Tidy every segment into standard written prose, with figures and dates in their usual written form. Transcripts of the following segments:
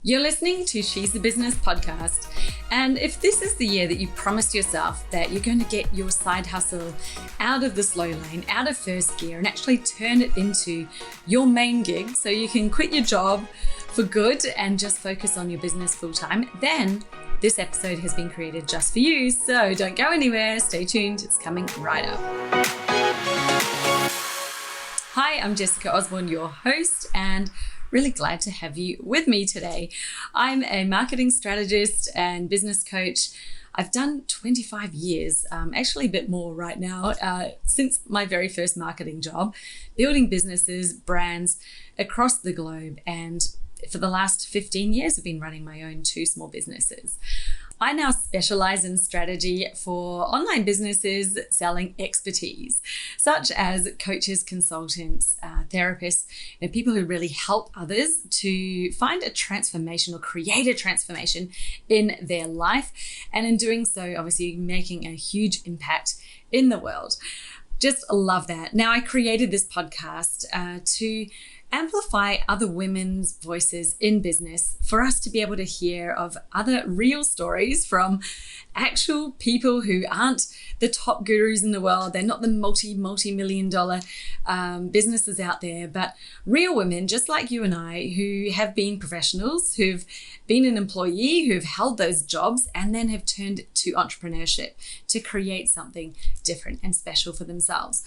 You're listening to She's the Business podcast. And if this is the year that you promised yourself that you're going to get your side hustle out of the slow lane, out of first gear, and actually turn it into your main gig so you can quit your job for good and just focus on your business full time, then this episode has been created just for you. So don't go anywhere. Stay tuned. It's coming right up. Hi, I'm Jessica Osborne, your host, and really glad to have you with me today. I'm a marketing strategist and business coach. I've done 25 years, actually a bit more right now, since my very first marketing job, building businesses, brands across the globe. And for the last 15 years, I've been running my own 2 small businesses. I now specialize in strategy for online businesses selling expertise, such as coaches, consultants, therapists, and people who really help others to find a transformation or create a transformation in their life. And in doing so, obviously making a huge impact in the world. Just love that. Now, I created this podcast to amplify other women's voices in business, for us to be able to hear of other real stories from actual people who aren't the top gurus in the world. They're not the multi-million dollar businesses out there, but real women just like you and I who have been professionals, who've been an employee, who've held those jobs and then have turned to entrepreneurship to create something different and special for themselves.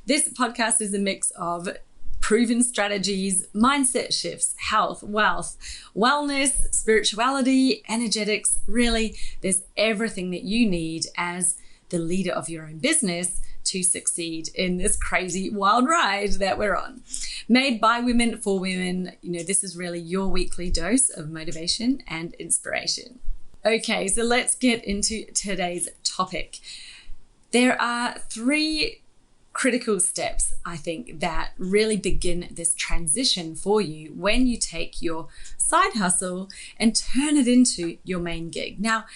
This podcast is a mix of proven strategies, mindset shifts, health, wealth, wellness, spirituality, energetics. Really, there's everything that you need as the leader of your own business to succeed in this crazy wild ride that we're on. Made by women for women, this is really your weekly dose of motivation and inspiration. Okay, so let's get into today's topic. There are 3 critical steps, I think, that really begin this transition for you when you take your side hustle and turn it into your main gig. Now,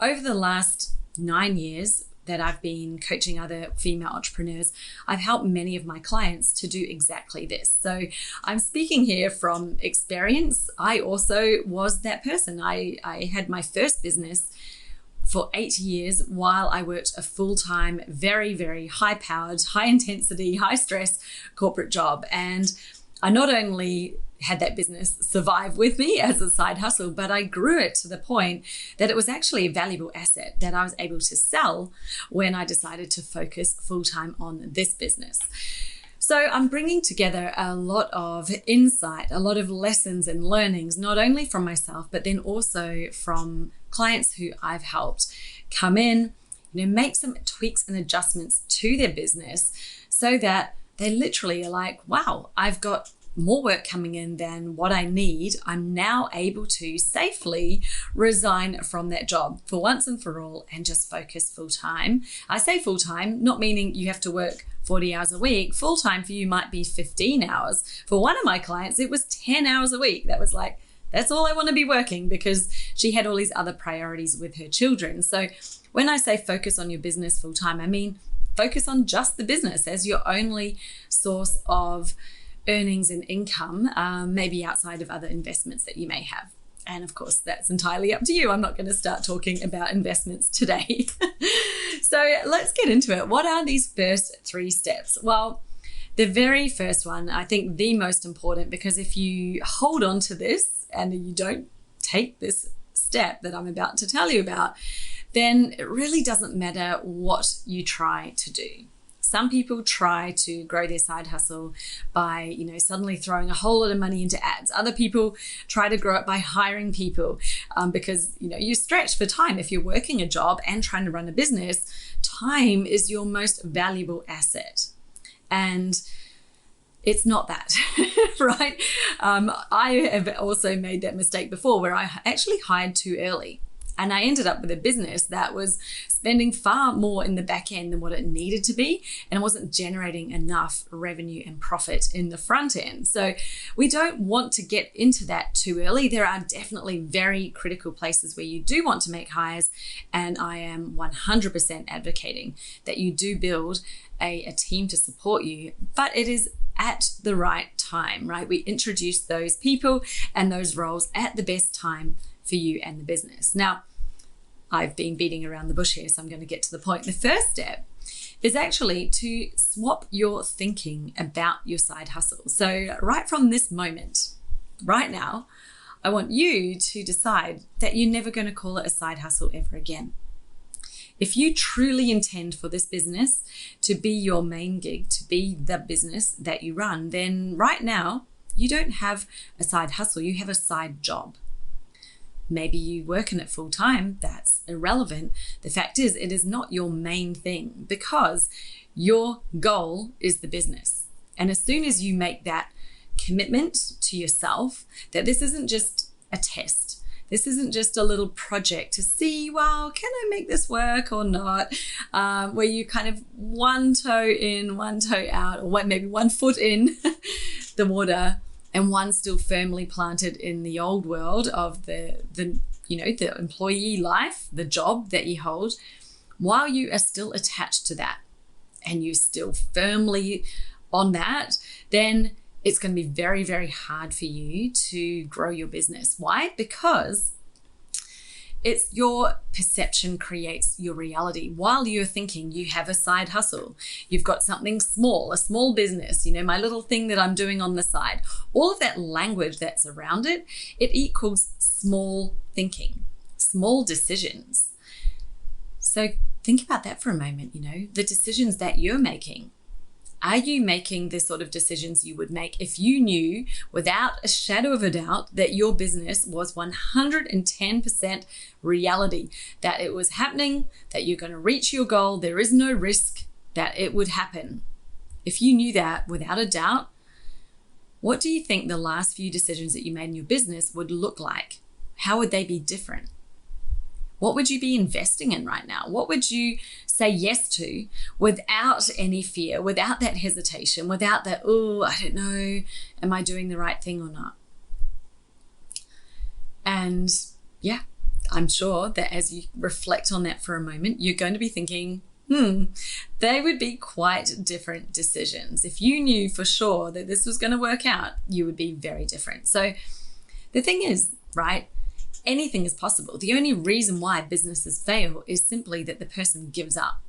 over the last 9 years that I've been coaching other female entrepreneurs, I've helped many of my clients to do exactly this. So I'm speaking here from experience. I also was that person. I had my first business for 8 years while I worked a full-time, very, very high-powered, high-intensity, high-stress corporate job. And I not only had that business survive with me as a side hustle, but I grew it to the point that it was actually a valuable asset that I was able to sell when I decided to focus full-time on this business. So I'm bringing together a lot of insight, a lot of lessons and learnings, not only from myself, but then also from clients who I've helped come in, make some tweaks and adjustments to their business so that they literally are like, wow, I've got more work coming in than what I need. I'm now able to safely resign from that job for once and for all and just focus full time. I say full time, not meaning you have to work 40 hours a week. Full time for you might be 15 hours. For one of my clients, it was 10 hours a week. That was like, that's all I want to be working, because she had all these other priorities with her children. So when I say focus on your business full time, I mean focus on just the business as your only source of earnings and income, maybe outside of other investments that you may have. And of course, that's entirely up to you. I'm not going to start talking about investments today. So let's get into it. What are these first 3 steps? Well, the very first one, I think the most important, because if you hold on to this and you don't take this step that I'm about to tell you about, then it really doesn't matter what you try to do. Some people try to grow their side hustle by, suddenly throwing a whole lot of money into ads. Other people try to grow it by hiring people because, you're stretched for time. If you're working a job and trying to run a business, time is your most valuable asset. And it's not that, right? I have also made that mistake before where I actually hired too early. And I ended up with a business that was spending far more in the back end than what it needed to be, and wasn't generating enough revenue and profit in the front end. So we don't want to get into that too early. There are definitely very critical places where you do want to make hires, and I am 100% advocating that you do build a team to support you, but it is at the right time, right? We introduce those people and those roles at the best time for you and the business. Now, I've been beating around the bush here, so I'm going to get to the point. The first step is actually to swap your thinking about your side hustle. So right from this moment, right now, I want you to decide that you're never going to call it a side hustle ever again. If you truly intend for this business to be your main gig, to be the business that you run, then right now you don't have a side hustle, you have a side job. Maybe you work in it full time, that's irrelevant. The fact is, it is not your main thing because your goal is the business. And as soon as you make that commitment to yourself that this isn't just a test, this isn't just a little project to see, well, can I make this work or not? Where you kind of one toe in, one toe out, or maybe 1 foot in the water and one still firmly planted in the old world of the employee life, the job that you hold, while you are still attached to that and you're still firmly on that, then it's going to be very, very hard for you to grow your business. Why? Because it's your perception creates your reality. While you're thinking you have a side hustle, you've got something small, a small business, my little thing that I'm doing on the side, all of that language that's around it, it equals small thinking, small decisions. So think about that for a moment, the decisions that you're making. Are you making the sort of decisions you would make if you knew without a shadow of a doubt that your business was 110% reality, that it was happening, that you're going to reach your goal, there is no risk that it would happen? If you knew that without a doubt, what do you think the last few decisions that you made in your business would look like? How would they be different? What would you be investing in right now? What would you say yes to without any fear, without that hesitation, without that, oh, I don't know, am I doing the right thing or not? And yeah, I'm sure that as you reflect on that for a moment, you're going to be thinking, they would be quite different decisions. If you knew for sure that this was going to work out, you would be very different. So the thing is, right, anything is possible. The only reason why businesses fail is simply that the person gives up.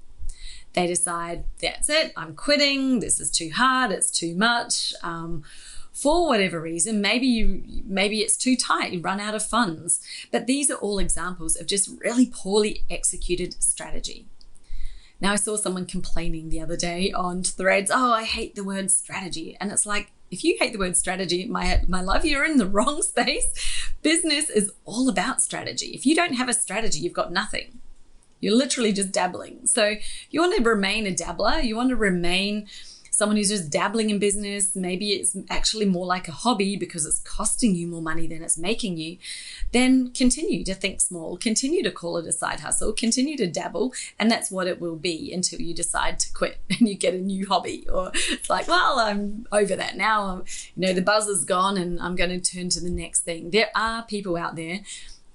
They decide, that's it, I'm quitting, this is too hard, it's too much. For whatever reason, maybe it's too tight, you run out of funds. But these are all examples of just really poorly executed strategy. Now, I saw someone complaining the other day on Threads, oh, I hate the word strategy. And it's like, if you hate the word strategy, my love, you're in the wrong space. Business is all about strategy. If you don't have a strategy, you've got nothing. You're literally just dabbling. So if you want to remain a dabbler, you want to remain someone who's just dabbling in business, maybe it's actually more like a hobby because it's costing you more money than it's making you, then continue to think small, continue to call it a side hustle, continue to dabble, and that's what it will be until you decide to quit and you get a new hobby. Or it's like, well, I'm over that now, the buzz is gone and I'm going to turn to the next thing. There are people out there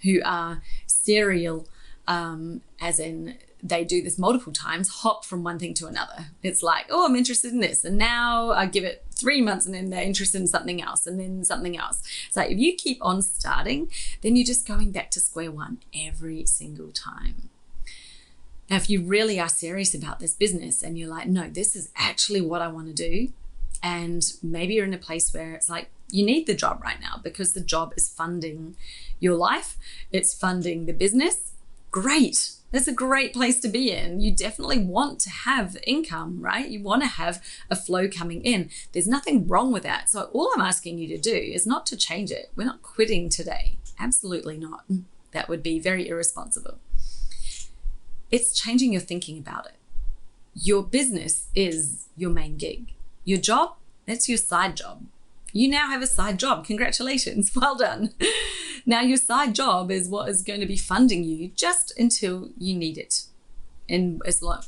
who are serial, as in they do this multiple times, hop from one thing to another. It's like, oh, I'm interested in this. And now I give it 3 months and then they're interested in something else and then something else. It's like, if you keep on starting, then you're just going back to square one every single time. Now, if you really are serious about this business and you're like, no, this is actually what I want to do. And maybe you're in a place where it's like, you need the job right now because the job is funding your life. It's funding the business. Great. That's a great place to be in. You definitely want to have income, right? You want to have a flow coming in. There's nothing wrong with that. So all I'm asking you to do is not to change it. We're not quitting today. Absolutely not. That would be very irresponsible. It's changing your thinking about it. Your business is your main gig. Your job, that's your side job. You now have a side job. Congratulations. Well done. Now your side job is what is going to be funding you just until you need it. And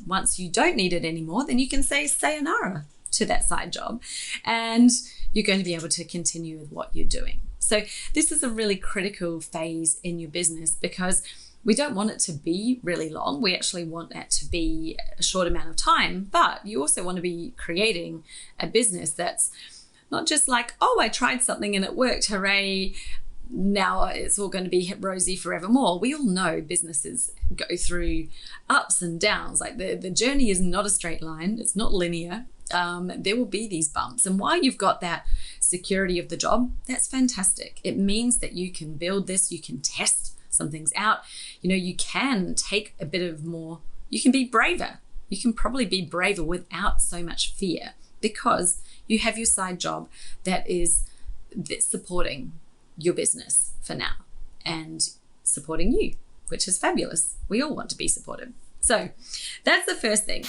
once you don't need it anymore, then you can say sayonara to that side job and you're going to be able to continue with what you're doing. So this is a really critical phase in your business because We don't want it to be really long. We actually want that to be a short amount of time, but you also want to be creating a business that's not just like, oh, I tried something and it worked, hooray, now it's all going to be rosy forevermore. We all know businesses go through ups and downs. Like the journey is not a straight line. It's not linear. There will be these bumps. And while you've got that security of the job, that's fantastic. It means that you can build this, you can test some things out. You can take a bit of more, you can be braver. You can probably be braver without so much fear because you have your side job that is supporting your business for now and supporting you, which is fabulous. We all want to be supported. So that's the first thing.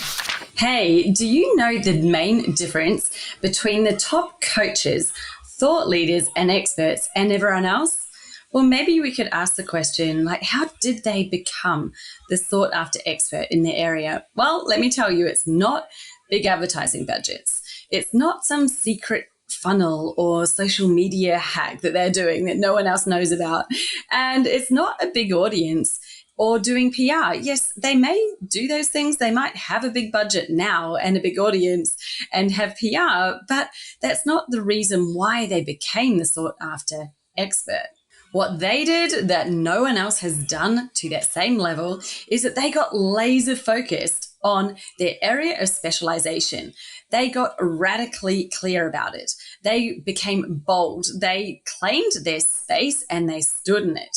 Hey, do you know the main difference between the top coaches, thought leaders, and experts and everyone else? Well, maybe we could ask the question, like, how did they become the sought after expert in their area? Well, let me tell you, it's not big advertising budgets. It's not some secret funnel or social media hack that they're doing that no one else knows about. And it's not a big audience or doing PR. Yes, they may do those things. They might have a big budget now and a big audience and have PR, but that's not the reason why they became the sought after expert. What they did that no one else has done to that same level is that they got laser focused on their area of specialization. They got radically clear about it. They became bold. They claimed their space and they stood in it.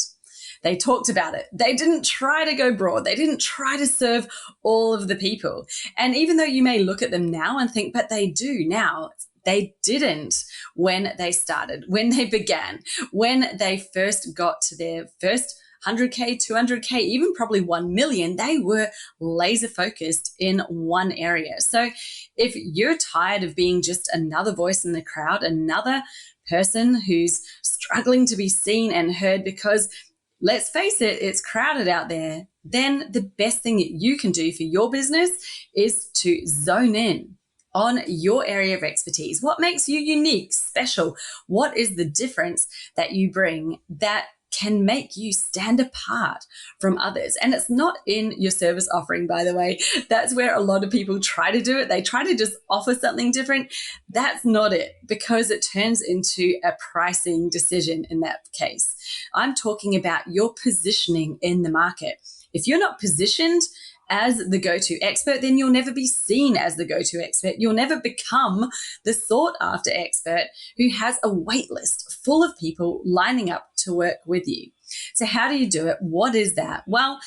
They talked about it. They didn't try to go broad. They didn't try to serve all of the people. And even though you may look at them now and think, but they do now, they didn't when they started, when they began, when they first got to their first 100K, 200K, even probably 1 million, they were laser focused in one area. So if you're tired of being just another voice in the crowd, another person who's struggling to be seen and heard because, let's face it, it's crowded out there, then the best thing that you can do for your business is to zone in on your area of expertise. What makes you unique, special? What is the difference that you bring that can make you stand apart from others? And it's not in your service offering, by the way. That's where a lot of people try to do it. They try to just offer something different. That's not it, because it turns into a pricing decision in that case. I'm talking about your positioning in the market. If you're not positioned as the go-to expert, then you'll never be seen as the go-to expert. You'll never become the sought-after expert who has a wait list full of people lining up to work with you. So how do you do it? What is that? Well,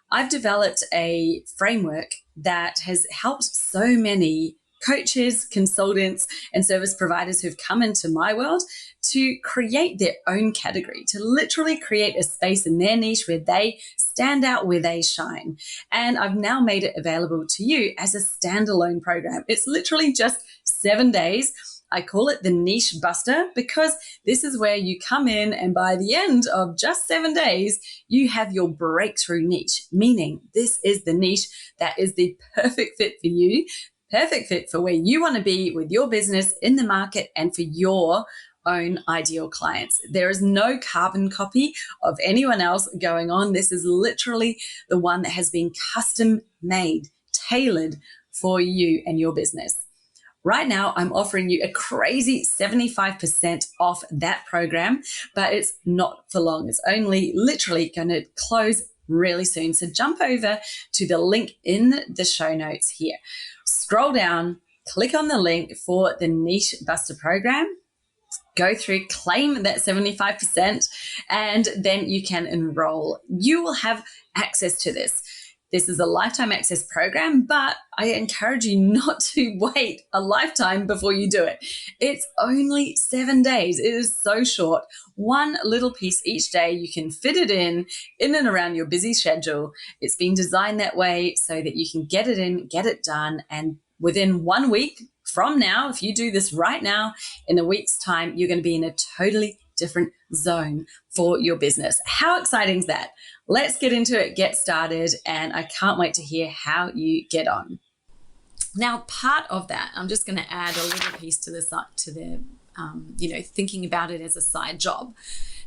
I've developed a framework that has helped so many coaches, consultants, and service providers who've come into my world to create their own category, to literally create a space in their niche where they stand out, where they shine. And I've now made it available to you as a standalone program. It's literally just 7 days. I call it the Niche Buster because this is where you come in and by the end of just 7 days, you have your breakthrough niche, meaning this is the niche that is the perfect fit for you, perfect fit for where you want to be with your business in the market and for your own ideal clients. There is no carbon copy of anyone else going on. This is literally the one that has been custom made, tailored for you and your business. Right now, I'm offering you a crazy 75% off that program, but it's not for long. It's only literally going to close really soon. So jump over to the link in the show notes here. Scroll down, click on the link for the Niche Buster program. Go through, claim that 75%, and then you can enroll. You will have access to this. This is a lifetime access program, but I encourage you not to wait a lifetime before you do it. It's only 7 days. It is so short. One little piece each day. You can fit it in and around your busy schedule. It's been designed that way so that you can get it in, get it done, and within 1 week from now, if you do this right now, in a week's time, you're going to be in a totally different zone for your business. How exciting is that? Let's get into it, get started, and I can't wait to hear how you get on. Now, part of that, I'm just going to add a little piece to the thinking about it as a side job.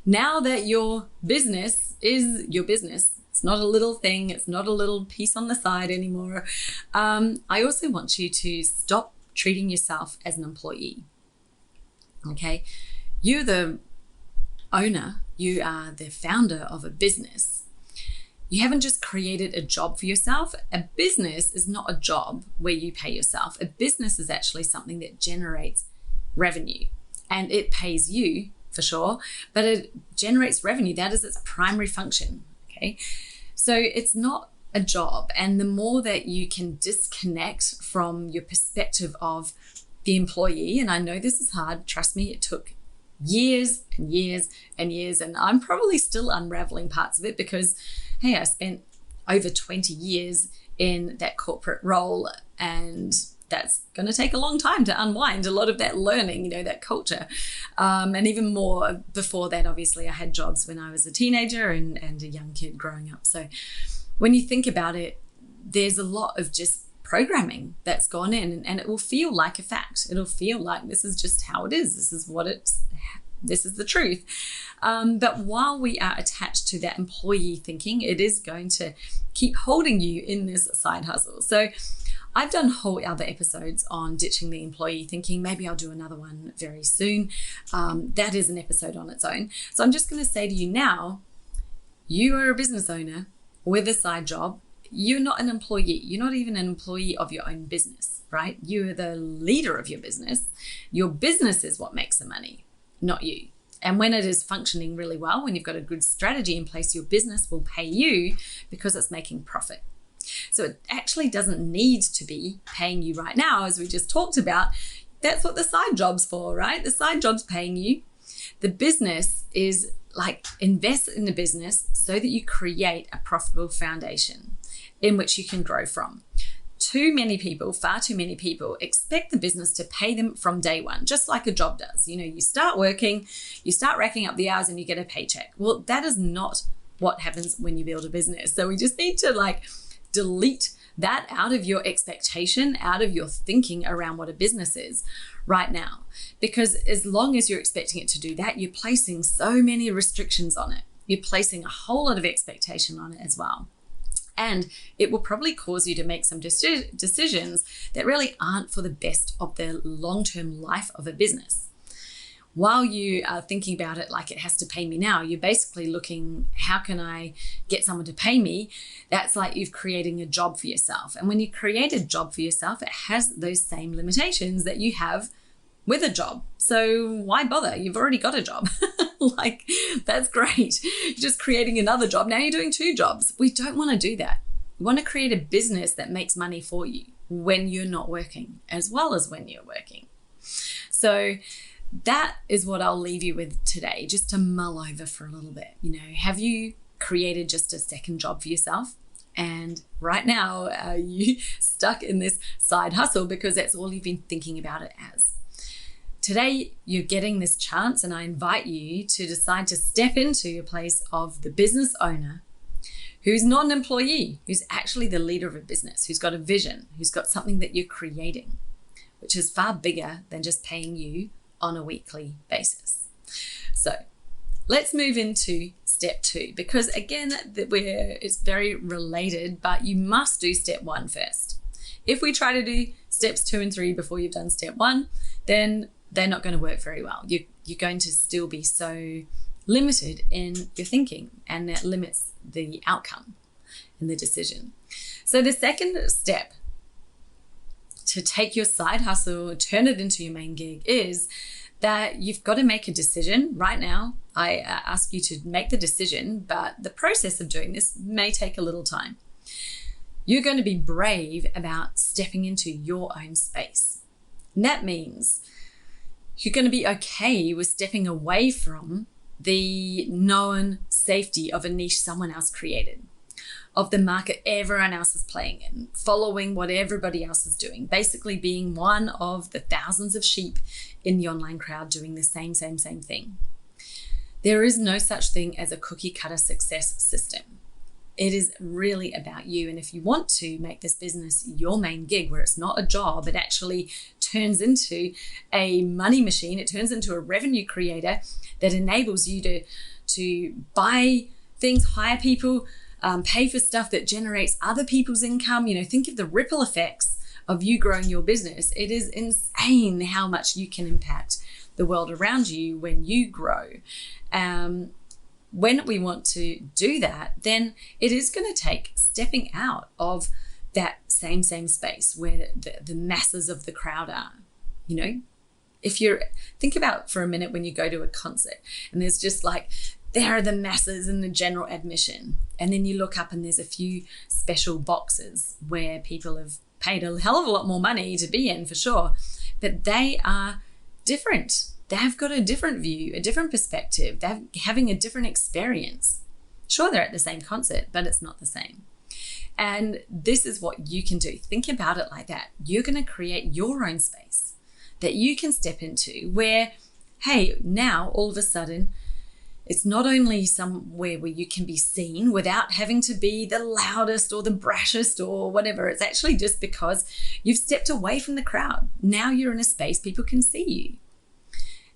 Now that your business is your business, It's not a little thing. It's not a little piece on the side anymore. I also want you to stop treating yourself as an employee. Okay? You're the owner. You are the founder of a business. You haven't just created a job for yourself. A business is not a job where you pay yourself. A business is actually something that generates revenue, and it pays you for sure, but it generates revenue. That is its primary function. Okay. So it's not a job. And the more that you can disconnect from your perspective of the employee, and I know this is hard, trust me, it took years and years and years, and I'm probably still unraveling parts of it because, hey, I spent over 20 years in that corporate role, and that's going to take a long time to unwind a lot of that learning, that culture. And even more before that, obviously, I had jobs when I was a teenager and a young kid growing up. So when you think about it, there's a lot of just programming that's gone in, and it will feel like a fact. It'll feel like this is just how it is. This is the truth. But while we are attached to that employee thinking, it is going to keep holding you in this side hustle. So I've done whole other episodes on ditching the employee thinking. Maybe I'll do another one very soon. That is an episode on its own. So I'm just going to say to you now, you are a business owner with a side job. You're not an employee. You're not even an employee of your own business, right? You are the leader of your business. Your business is what makes the money, not you. And when it is functioning really well, when you've got a good strategy in place, your business will pay you because it's making profit. So it actually doesn't need to be paying you right now, as we just talked about. That's what the side job's for, right? The side job's paying you. The business is like invest in the business so that you create a profitable foundation in which you can grow from. Far too many people expect the business to pay them from day one, just like a job does. You start working, you start racking up the hours and you get a paycheck. Well, that is not what happens when you build a business. So we just need to delete that out of your expectation, out of your thinking around what a business is right now. Because as long as you're expecting it to do that, you're placing so many restrictions on it. You're placing a whole lot of expectation on it as well. And it will probably cause you to make some decisions that really aren't for the best of the long-term life of a business. While you are thinking about it like it has to pay me now, you're basically looking, how can I get someone to pay me? That's like you've creating a job for yourself. And when you create a job for yourself, it has those same limitations that you have with a job. So why bother? You've already got a job. That's great. You're just creating another job. Now you're doing two jobs. We don't want to do that. We want to create a business that makes money for you when you're not working, as well as when you're working. So that is what I'll leave you with today, just to mull over for a little bit. Have you created just a second job for yourself? And right now, are you stuck in this side hustle because that's all you've been thinking about it as? Today, you're getting this chance, and I invite you to decide to step into a place of the business owner who's not an employee, who's actually the leader of a business, who's got a vision, who's got something that you're creating, which is far bigger than just paying you on a weekly basis. So let's move into step 2, because again, it's very related, but you must do step 1 first. If we try to do steps 2 and 3 before you've done step 1, then they're not going to work very well. You're going to still be so limited in your thinking, and that limits the outcome and the decision. So the second step to take your side hustle, turn it into your main gig, is that you've got to make a decision right now. I ask you to make the decision, but the process of doing this may take a little time. You're going to be brave about stepping into your own space. And that means you're going to be okay with stepping away from the known safety of a niche someone else created, of the market everyone else is playing in, following what everybody else is doing, basically being one of the thousands of sheep in the online crowd doing the same thing. There is no such thing as a cookie cutter success system. It is really about you. And if you want to make this business your main gig, where it's not a job, it actually turns into a money machine, it turns into a revenue creator that enables you to buy things, hire people, pay for stuff that generates other people's income. Think of the ripple effects of you growing your business. It is insane how much you can impact the world around you when you grow. When we want to do that, then it is going to take stepping out of that same space where the masses of the crowd are. If you're, think about for a minute when you go to a concert and there's just like, there are the masses in the general admission. And then you look up and there's a few special boxes where people have paid a hell of a lot more money to be in, for sure. But they are different. They've got a different view, a different perspective. They're having a different experience. Sure, they're at the same concert, but it's not the same. And this is what you can do. Think about it like that. You're going to create your own space that you can step into where, hey, now all of a sudden, it's not only somewhere where you can be seen without having to be the loudest or the brashest or whatever. It's actually just because you've stepped away from the crowd. Now you're in a space people can see you.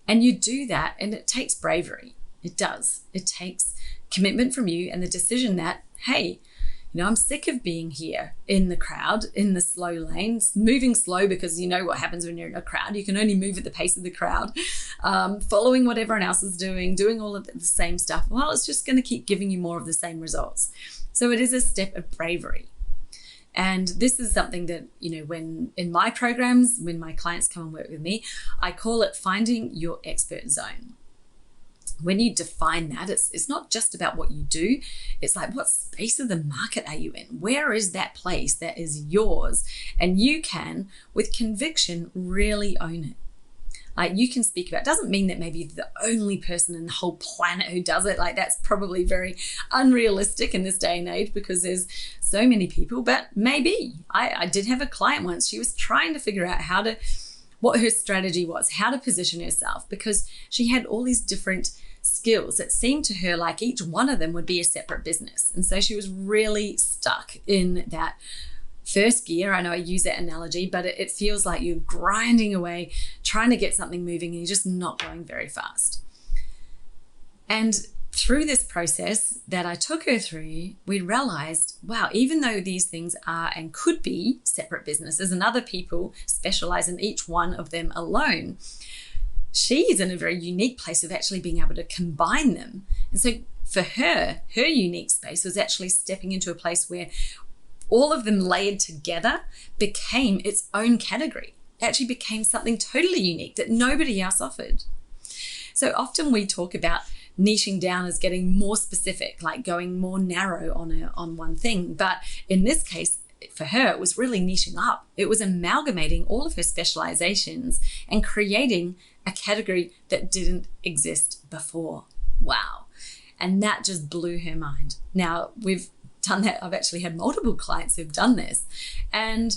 And you do that, and it takes bravery. It does. It takes commitment from you and the decision that, hey, I'm sick of being here in the crowd, in the slow lanes, moving slow, because you know what happens when you're in a crowd. You can only move at the pace of the crowd, following what everyone else is doing all of the same stuff. Well, it's just going to keep giving you more of the same results. So it is a step of bravery. And this is something that, when in my programs, when my clients come and work with me, I call it finding your expert zone. When you define that, it's not just about what you do. It's like, what space of the market are you in? Where is that place that is yours? And you can, with conviction, really own it. Like, you can speak about it. Doesn't mean that maybe you're the only person in the whole planet who does it. Like, that's probably very unrealistic in this day and age because there's so many people, but maybe. I did have a client once. She was trying to figure out what her strategy was, how to position herself, because she had all these different skills. It seemed to her like each one of them would be a separate business. And so she was really stuck in that first gear. I know I use that analogy, but it feels like you're grinding away, trying to get something moving, and you're just not going very fast. And through this process that I took her through, we realized, wow, even though these things are and could be separate businesses and other people specialize in each one of them alone, she's in a very unique place of actually being able to combine them. And so for her unique space was actually stepping into a place where all of them layered together became its own category. It actually became something totally unique that nobody else offered. So often we talk about niching down as getting more specific, like going more narrow on one thing. But in this case, for her, it was really niching up. It was amalgamating all of her specializations and creating a category that didn't exist before. Wow. And that just blew her mind. Now, we've done that. I've actually had multiple clients who've done this. And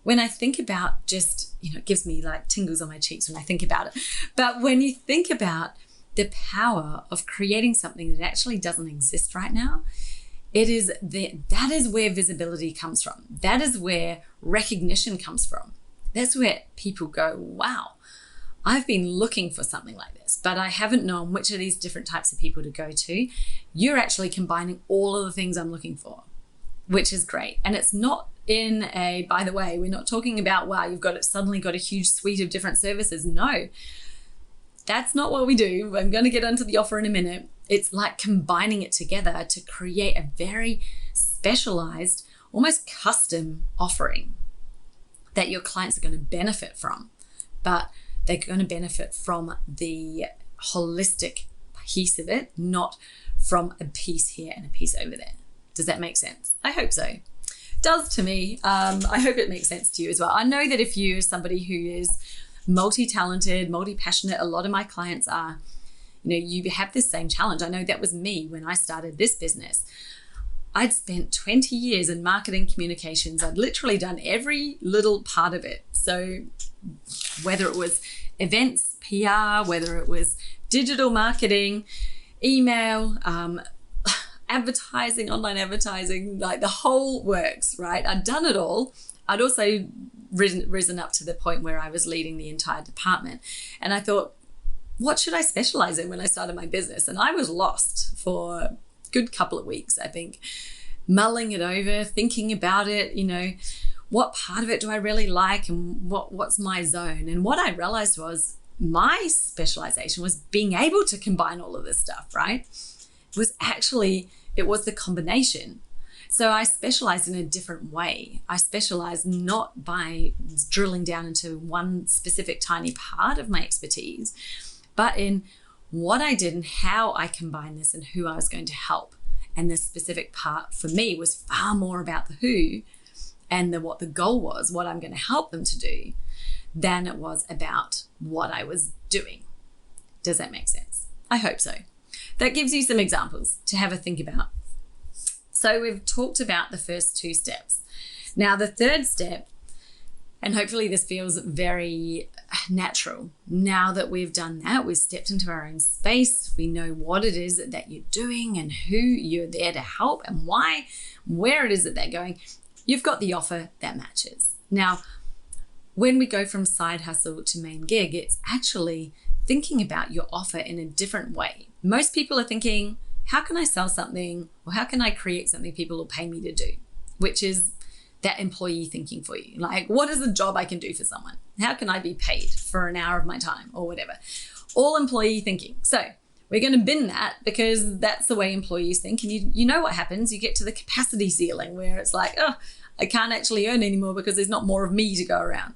when I think about just, it gives me like tingles on my cheeks when I think about it. But when you think about the power of creating something that actually doesn't exist right now, that is where visibility comes from. That is where recognition comes from. That's where people go, wow, I've been looking for something like this, but I haven't known which of these different types of people to go to. You're actually combining all of the things I'm looking for, which is great. And it's not by the way, we're not talking about, wow, suddenly got a huge suite of different services. No, that's not what we do. I'm going to get onto the offer in a minute. It's like combining it together to create a very specialized, almost custom offering that your clients are going to benefit from. But they're going to benefit from the holistic piece of it, not from a piece here and a piece over there. Does that make sense? I hope so. It does to me. I hope it makes sense to you as well. I know that if you're somebody who is multi-talented, multi-passionate, a lot of my clients are, you have this same challenge. I know that was me when I started this business. I'd spent 20 years in marketing communications. I'd literally done every little part of it. So whether it was events, PR, whether it was digital marketing, email, advertising, online advertising, like the whole works, right? I'd done it all. I'd also risen up to the point where I was leading the entire department. And I thought, what should I specialize in when I started my business? And I was lost for a good couple of weeks, I think. mulling it over, thinking about it, what part of it do I really like and what's my zone? And what I realized was my specialization was being able to combine all of this stuff, right? It was the combination. So I specialize in a different way. I specialize not by drilling down into one specific tiny part of my expertise, but in what I did and how I combined this and who I was going to help. And the specific part for me was far more about the who and what the goal was, what I'm going to help them to do, than it was about what I was doing. Does that make sense? I hope so. That gives you some examples to have a think about. So we've talked about the first 2 steps. Now the third step, and hopefully this feels very natural. Now that we've done that, we've stepped into our own space, we know what it is that you're doing and who you're there to help and why, where it is that they're going. You've got the offer that matches. Now, when we go from side hustle to main gig, it's actually thinking about your offer in a different way. Most people are thinking, how can I sell something, or how can I create something people will pay me to do? Which is that employee thinking for you. Like, what is a job I can do for someone? How can I be paid for an hour of my time or whatever? All employee thinking. So we're going to bin that because that's the way employees think. And you know what happens? You get to the capacity ceiling where it's like, oh, I can't actually earn anymore because there's not more of me to go around.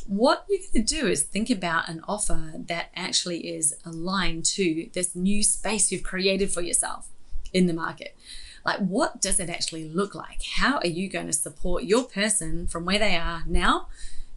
What you're going to do is think about an offer that actually is aligned to this new space you've created for yourself in the market. Like, what does it actually look like? How are you going to support your person from where they are now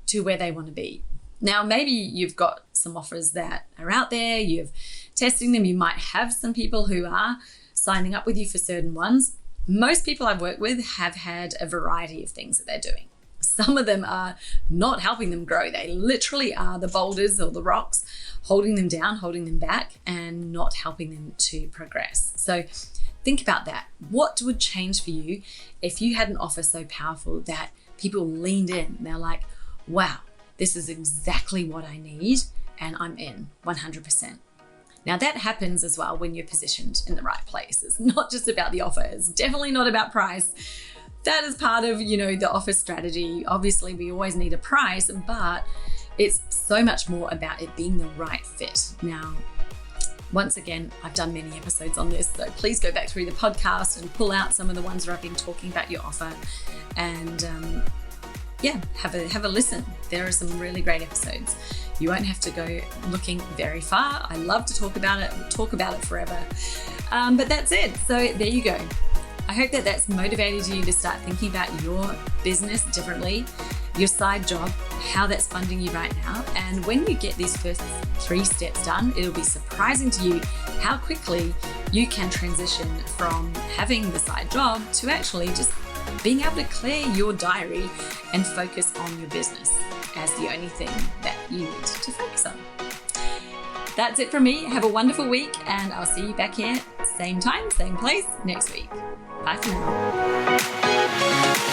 to where they want to be? Now, maybe you've got some offers that are out there, you're testing them. You might have some people who are signing up with you for certain ones. Most people I've worked with have had a variety of things that they're doing. Some of them are not helping them grow. They literally are the boulders or the rocks holding them down, holding them back, and not helping them to progress. So think about that. What would change for you if you had an offer so powerful that people leaned in? They're like, wow, this is exactly what I need, and I'm in 100%. Now that happens as well when you're positioned in the right place. It's not just about the offer. It's definitely not about price. That is part of, the offer strategy. Obviously, we always need a price, but it's so much more about it being the right fit. Now, once again, I've done many episodes on this, so please go back through the podcast and pull out some of the ones where I've been talking about your offer and have a listen. There are some really great episodes. You won't have to go looking very far. I love to talk about it. We'll talk about it forever. But that's it. So there you go. I hope that that's motivated you to start thinking about your business differently, your side job, how that's funding you right now. And when you get these first 3 steps done, it'll be surprising to you how quickly you can transition from having the side job to actually just being able to clear your diary and focus on your business as the only thing that you need to focus on. That's it from me. Have a wonderful week, and I'll see you back here, same time, same place, next week. Bye for now.